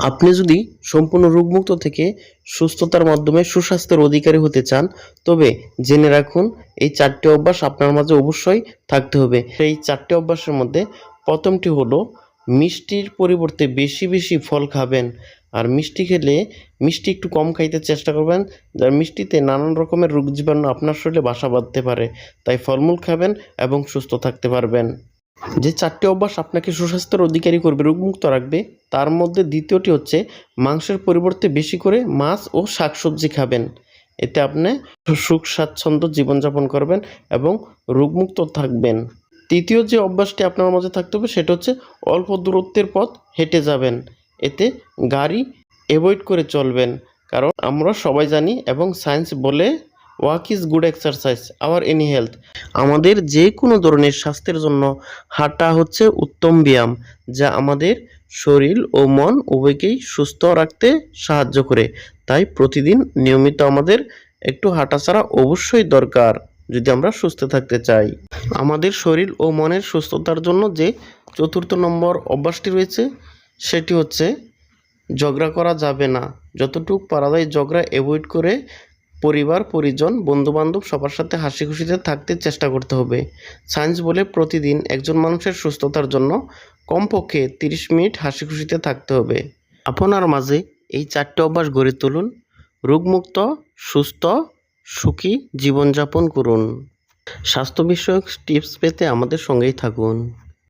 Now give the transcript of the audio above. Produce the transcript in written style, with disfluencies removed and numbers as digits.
আপনি যদি সম্পূর্ণ রোগমুক্ত থেকে সুস্থতার মাধ্যমে সুস্বাস্থ্যের অধিকারী হতে চান, তবে জেনে রাখুন এই 4টি অভ্যাস আপনার মাঝে অবশ্যই থাকতে হবে। এই 4টি অভ্যাসের মধ্যে প্রথমটি হলো মিষ্টির পরিবর্তে বেশি বেশি ফল খাবেন। আর মিষ্টি খেলে মিষ্টি একটু কম খাইতে চেষ্টা করবেন, যার মিষ্টিতে নানান রকমের রোগ জীবাণু আপনার শরীরে বাসা বাঁধতে পারে। তাই ফলমূল খাবেন এবং সুস্থ থাকতে পারবেন। যে 4টি অভ্যাস আপনাকে সুস্বাস্থ্যের অধিকারী করবে, রোগমুক্ত রাখবে, তার মধ্যে দ্বিতীয়টি হচ্ছে মাংসের পরিবর্তে বেশি করে মাছ ও শাকসবজি খাবেন। এতে আপনি সুখ স্বাচ্ছন্দ্য জীবনযাপন করবেন এবং রোগমুক্ত থাকবেন। তৃতীয় যে অভ্যাসটি আপনার মাঝে থাকতে হবে সেটা হচ্ছে অল্প দূরত্বের পথ হেঁটে যাবেন। এতে গাড়ি অ্যাভয়েড করে চলবেন, কারণ আমরা সবাই জানি এবং সায়েন্স বলে walk is good exercise our any health. আমাদের যে কোনো ধরনের স্বাস্থ্যের জন্য হাঁটা হচ্ছে উত্তম ব্যায়াম, যা আমাদের শরীর ও মন উভয়কেই সুস্থ রাখতে সাহায্য করে। তাই প্রতিদিন নিয়মিত আমাদের একটু হাঁটাচলা অবশ্যই দরকার যদি আমরা সুস্থ থাকতে চাই। আমাদের শরীর ও মনের সুস্থতার জন্য যে চতুর্থ নম্বর অভ্যাসটি রয়েছে সেটি হচ্ছে ঝগড়া করা যাবে না। যতটুকু পারা যায় ঝগড়া অ্যাভয়েড করে পরিবার পরিজন বন্ধুবান্ধব সবার সাথে হাসি খুশিতে থাকতে চেষ্টা করতে হবে। সায়েন্স বলে প্রতিদিন একজন মানুষের সুস্থতার জন্য কমপক্ষে 30 মিনিট হাসি খুশিতে থাকতে হবে। আপনার মাঝে এই 4টি অভ্যাস গড়ে তুলুন, রোগমুক্ত সুস্থ সুখী জীবনযাপন করুন। স্বাস্থ্য বিষয়ক টিপস পেতে আমাদের সঙ্গেই থাকুন।